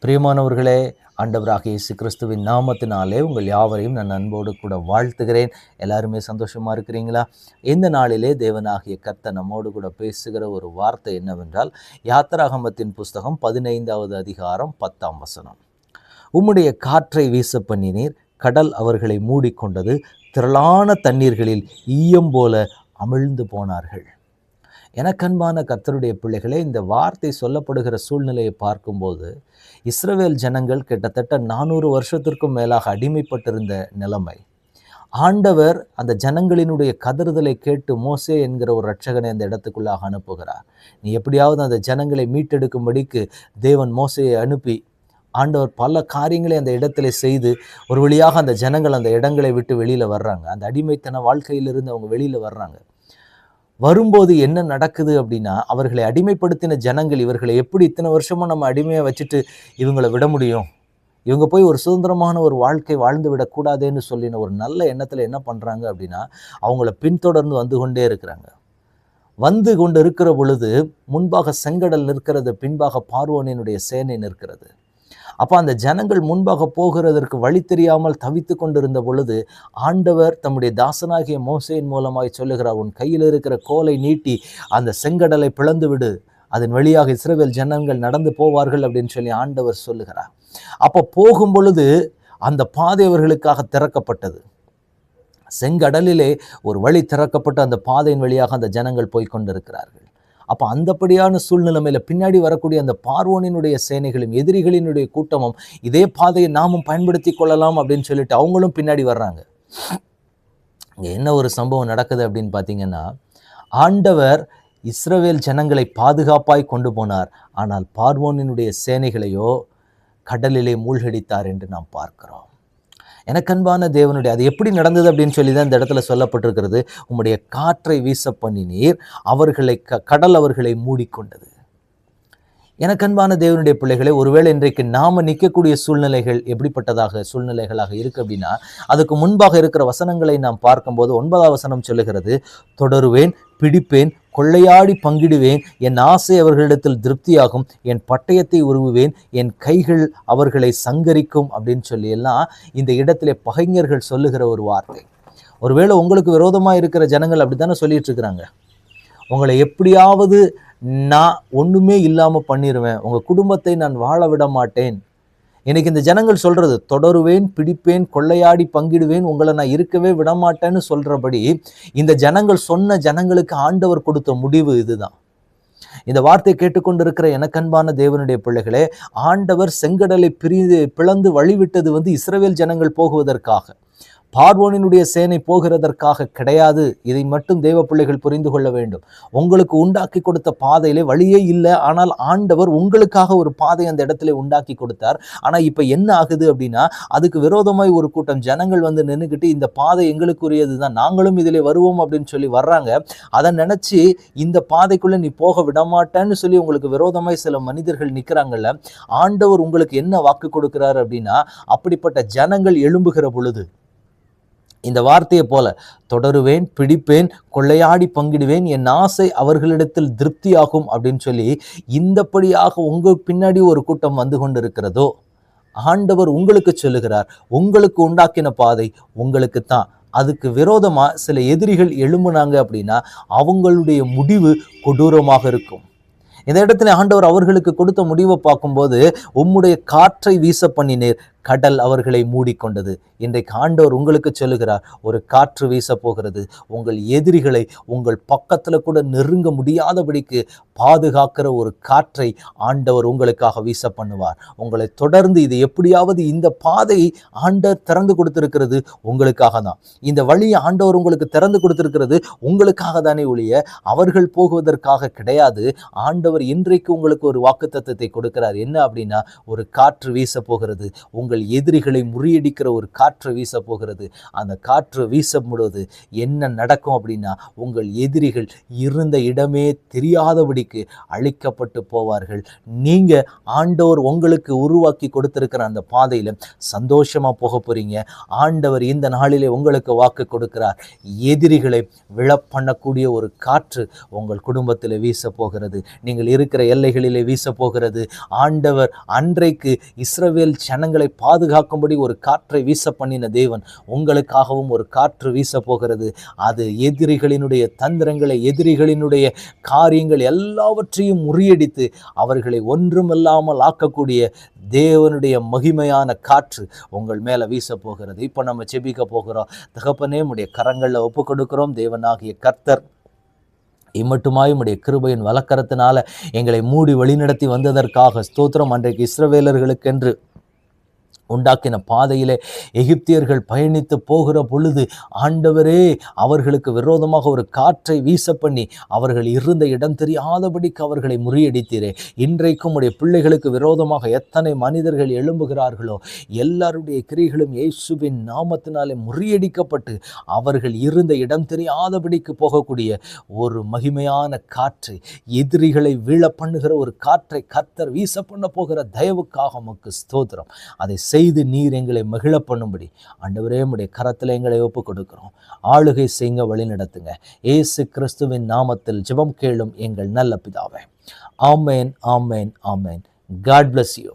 பிரியமானவர்களே, ஆண்டவராகிய இயேசு கிறிஸ்துவின் நாமத்தினாலே உங்கள் யாவரையும் நான் அன்போடு கூட வாழ்த்துகிறேன். எல்லாருமே சந்தோஷமா இருக்கிறீங்களா? இந்த நாளிலே தேவனாகிய கர்த்தர் நம்மோடு கூட பேசுகிற ஒரு வார்த்தை என்னவென்றால், யாத்திராகமத்தின் புஸ்தகம் 15வது அதிகாரம் 10ஆம் வசனம். உம்முடைய காற்றை வீச பண்ணினீர், கடல் அவர்களை மூடிக்கொண்டது, திரளான தண்ணீர்களில் ஈயம் போல அமிழ்ந்து போனார்கள். எனக்கன்பான கர்த்தருடைய பிள்ளைகளே, இந்த வார்த்தை சொல்லப்படுகிற சூழ்நிலையை பார்க்கும்போது இஸ்ரவேல் ஜனங்கள் கிட்டத்தட்ட 400 வருஷத்திற்கும் மேலாக அடிமைப்பட்டிருந்த நிலைமை. ஆண்டவர் அந்த ஜனங்களினுடைய கதறுதலை கேட்டு மோசே என்கிற ஒரு இரட்சகனை அந்த இடத்துக்குள்ளாக அனுப்புகிறார். நீ எப்படியாவது அந்த ஜனங்களை மீட்டெடுக்கும்படிக்கு தேவன் மோசேயை அனுப்பி ஆண்டவர் பல காரியங்களை அந்த இடத்துல செய்து ஒரு வழியாக அந்த ஜனங்கள் அந்த இடங்களை விட்டு வெளியில் வர்றாங்க. அந்த அடிமைத்தன வாழ்க்கையிலிருந்து அவங்க வெளியில் வர்றாங்க. வரும்போது என்ன நடக்குது அப்படின்னா, அவர்களை அடிமைப்படுத்தின ஜனங்கள் இவர்களை எப்படி இத்தனை வருஷமா நம்ம அடிமையாக வச்சுட்டு இவங்களை விட முடியும், இவங்க போய் ஒரு சுதந்திரமான ஒரு வாழ்க்கை வாழ்ந்து விடக்கூடாதுன்னு சொல்லின ஒரு நல்ல எண்ணத்தில் என்ன பண்ணுறாங்க அப்படின்னா, அவங்கள பின்தொடர்ந்து வந்து கொண்டே இருக்கிறாங்க. வந்து கொண்டு இருக்கிற பொழுது முன்பாக செங்கடல் நிற்கிறது, பின்பாக பார்வோனினுடைய சேனை நிற்கிறது. அப்போ அந்த ஜனங்கள் முன்பாக போகிறதற்கு வழி தெரியாமல் தவித்து கொண்டிருந்த பொழுது ஆண்டவர் தம்முடைய தாசனாகிய மோசேயின் மூலமாய் சொல்லுகிறார், உன் கையில் இருக்கிற கோலை நீட்டி அந்த செங்கடலை பிளந்து விடு, அதன் வழியாக இஸ்ரவேல் ஜனங்கள் நடந்து போவார்கள் அப்படின்னு சொல்லி ஆண்டவர் சொல்லுகிறார். அப்போ போகும் பொழுது அந்த பாதை அவர்களுக்காக திறக்கப்பட்டது. செங்கடலிலே ஒரு வழி திறக்கப்பட்டு அந்த பாதையின் வழியாக அந்த ஜனங்கள் போய் கொண்டிருக்கிறார்கள். அப்போ அந்தப்படியான சூழ்நிலைமையில் பின்னாடி வரக்கூடிய அந்த பார்வோனினுடைய சேனைகளும் எதிரிகளினுடைய கூட்டமும் இதே பாதையை நாமும் பயன்படுத்தி கொள்ளலாம் அப்படின்னு சொல்லிட்டு அவங்களும் பின்னாடி வர்றாங்க. இங்கே என்ன ஒரு சம்பவம் நடக்குது அப்படின்னு பார்த்தீங்கன்னா, ஆண்டவர் இஸ்ரவேல் ஜனங்களை பாதுகாப்பாய் கொண்டு போனார், ஆனால் பார்வோனினுடைய சேனைகளையோ கடலிலே மூழ்கடித்தார் என்று நாம் பார்க்கிறோம். எனக்கன்பான தேவனுடைய அது எப்படி நடந்தது அப்படின்னு சொல்லி தான் இந்த இடத்துல சொல்லப்பட்டிருக்கிறது. உம்முடைய காற்றை வீச பண்ணினீர், அவர்களை கடல் அவர்களை மூடிக்கொண்டது. எனக்கன்பான தேவனுடைய பிள்ளைகளை, ஒருவேளை இன்றைக்கு நாம நிற்கக்கூடிய சூழ்நிலைகள் எப்படிப்பட்டதாக சூழ்நிலைகளாக இருக்கு அப்படின்னா, அதுக்கு முன்பாக இருக்கிற வசனங்களை நாம் பார்க்கும்போது 9ஆம் வசனம் சொல்லுகிறது, தொடருவேன், பிடிப்பேன், கொள்ளையாடி பங்கிடுவேன், என் ஆசை அவர்களிடத்தில் திருப்தியாகும், என் பட்டயத்தை உருவுவேன், என் கைகள் அவர்களை சங்கரிக்கும் அப்படின்னு சொல்லி எல்லாம் இந்த இடத்திலே பகைஞர்கள் சொல்லுகிற ஒரு வார்த்தை. ஒருவேளை உங்களுக்கு விரோதமாக இருக்கிற ஜனங்கள் அப்படித்தானே சொல்லிட்டு இருக்கிறாங்க, உங்களை எப்படியாவது நான் ஒன்றுமே இல்லாமல் பண்ணிடுவேன், உங்கள் குடும்பத்தை நான் வாழ விட மாட்டேன். இன்னைக்கு இந்த ஜனங்கள் சொல்றது, தொடருவேன், பிடிப்பேன், கொள்ளையாடி பங்கிடுவேன், உங்களை நான் இருக்கவே விடமாட்டேன்னு சொல்றபடி இந்த ஜனங்கள் சொன்ன ஜனங்களுக்கு ஆண்டவர் கொடுத்த முடிவு இதுதான். இந்த வார்த்தை கேட்டுக்கொண்டிருக்கிற எனக்கன்பான தேவனுடைய பிள்ளைகளே, ஆண்டவர் செங்கடலை பிளந்து வழிவிட்டது இஸ்ரவேல் ஜனங்கள் போகுவதற்காக, பார்வோனினுடைய சேனை போகிறதற்காக கிடையாது. இதை மட்டும் தேவ பிள்ளைகள் புரிந்து கொள்ள வேண்டும். உங்களுக்கு உண்டாக்கி கொடுத்த பாதையிலே வழியே இல்லை, ஆனால் ஆண்டவர் உங்களுக்காக ஒரு பாதை அந்த இடத்துல உண்டாக்கி கொடுத்தார். ஆனால் இப்போ என்ன ஆகுது அப்படின்னா, அதுக்கு விரோதமாய் ஒரு கூட்டம் ஜனங்கள் நின்றுக்கிட்டு இந்த பாதை எங்களுக்குரியது தான், நாங்களும் இதில் வருவோம் அப்படின்னு சொல்லி வர்றாங்க. அதை நினச்சி இந்த பாதைக்குள்ளே நீ போக விடமாட்டேன்னு சொல்லி உங்களுக்கு விரோதமாய் சில மனிதர்கள் நிற்கிறாங்கல்ல, ஆண்டவர் உங்களுக்கு என்ன வாக்கு கொடுக்கிறார் அப்படின்னா, அப்படிப்பட்ட ஜனங்கள் எழும்புகிற பொழுது இந்த வார்த்தையை போல, தொடருவேன், பிடிப்பேன், கொள்ளையாடி பங்கிடுவேன், என் ஆசை அவர்களிடத்தில் திருப்தியாகும் அப்படின்னு சொல்லி இந்தப்படியாக உங்கள் பின்னாடி ஒரு கூட்டம் வந்து கொண்டு இருக்கிறதோ, ஆண்டவர் உங்களுக்கு சொல்லுகிறார், உங்களுக்கு உண்டாக்கின பாதை உங்களுக்கு தான். அதுக்கு விரோதமா சில எதிரிகள் எழும்புனாங்க அப்படின்னா அவங்களுடைய முடிவு கொடூரமாக இருக்கும். இந்த இடத்துல ஆண்டவர் அவர்களுக்கு கொடுத்த முடிவை பார்க்கும்போது, உம்முடைய காற்றை வீச பண்ணினீர், கடல் அவர்களை மூடிக்கொண்டது. இன்றைக்கு ஆண்டவர் உங்களுக்கு சொல்லுகிறார், ஒரு காற்று வீச போகிறது, உங்கள் எதிரிகளை உங்கள் பக்கத்தில் கூட நெருங்க முடியாதபடிக்கு பாதுகாக்கிற ஒரு காற்றை ஆண்டவர் உங்களுக்காக வீச பண்ணுவார். உங்களை தொடர்ந்து இது எப்படியாவது இந்த பாதை ஆண்டவர் திறந்து கொடுத்திருக்கிறது உங்களுக்காக தான். இந்த வழியை ஆண்டவர் உங்களுக்கு திறந்து கொடுத்திருக்கிறது உங்களுக்காக தானே ஒழிய அவர்கள் போகுவதற்காக கிடையாது. ஆண்டவர் இன்றைக்கு உங்களுக்கு ஒரு வாக்குத்தத்தத்தை கொடுக்கிறார். என்ன அப்படின்னா, ஒரு காற்று வீச போகிறது, உங்கள் எதிரிகளை முறியடிக்கிற ஒரு காற்று வீச போகிறது. அந்த காற்று வீசப்படுவது என்ன நடக்கும் அப்படின்னா, உங்கள் எதிரிகள் இருந்த இடமே தெரியாதபடிக்கு அழிக்கப்பட்டு போவார்கள். நீங்க ஆண்டவர் உங்களுக்கு உருவாக்கி கொடுத்திருக்கிற அந்த பாதையில சந்தோஷமா போக போறீங்க. ஆண்டவர் இந்த நாளிலே உங்களுக்கு வாக்கு கொடுக்கிறார். எதிரிகளை விழப்பண்ணக்கூடிய ஒரு காற்று உங்கள் குடும்பத்தில் வீச போகிறது. நீங்கள் இருக்கிற எல்லைகளிலே வீச போகிறது. ஆண்டவர் அன்றைக்கு இஸ்ரவேல் ஜனங்களை பாதுகாக்கும்படி ஒரு காற்றை வீச பண்ணின தேவன் உங்களுக்காகவும் ஒரு காற்று வீச போகிறது. அது எதிரிகளினுடைய தந்திரங்களை, எதிரிகளினுடைய காரியங்கள் எல்லாவற்றையும் முறியடித்து அவர்களை ஒன்றுமில்லாமல் ஆக்கக்கூடிய தேவனுடைய மகிமையான காற்று உங்கள் மேல வீச போகிறது. இப்போ நம்ம செபிக்க போகிறோம். தகப்பனே, உம்முடைய கரங்களில் ஒப்பு கொடுக்கிறோம். தேவனாகிய கர்த்தர் இம்மட்டுமாய் உம்முடைய கிருபையின் வலக்கரத்தினால எங்களை மூடி வழிநடத்தி வந்ததற்காக ஸ்தோத்திரம். அன்றைக்கு இஸ்ரவேலர்களுக்கென்று உண்டாக்கின பாதையிலே எகிப்தியர்கள் பயணித்து போகிற பொழுது ஆண்டவரே அவர்களுக்கு விரோதமாக ஒரு காற்றை வீச பண்ணி அவர்கள் இருந்த இடம் தெரியாதபடிக்கு அவர்களை முறியடித்தீரே. இன்றைக்கும் உடைய பிள்ளைகளுக்கு விரோதமாக எத்தனை மனிதர்கள் எழும்புகிறார்களோ எல்லாருடைய கிரியைகளும் இயேசுவின் நாமத்தினாலே முறியடிக்கப்பட்டு அவர்கள் இருந்த இடம் தெரியாதபடிக்கு போகக்கூடிய ஒரு மகிமையான காற்றை, எதிரிகளை வீழ பண்ணுகிற ஒரு காற்றை கர்த்தர் வீச பண்ண போகிற தயவுக்காக உமக்கு ஸ்தோத்திரம். அதை செய்து நீர் எங்களை மகிழ பண்ணும்படி ஆண்டவரே உம்முடைய கரத்தில் எங்களை ஒப்பு கொடுக்கிறோம். ஆளுகை செய்யுங்க, வழி நடத்துங்க. இயேசு கிறிஸ்துவின் நாமத்தில் ஜெபம் கேளும் எங்கள் நல்ல பிதாவே. ஆமென், ஆமென், ஆமென். God bless you.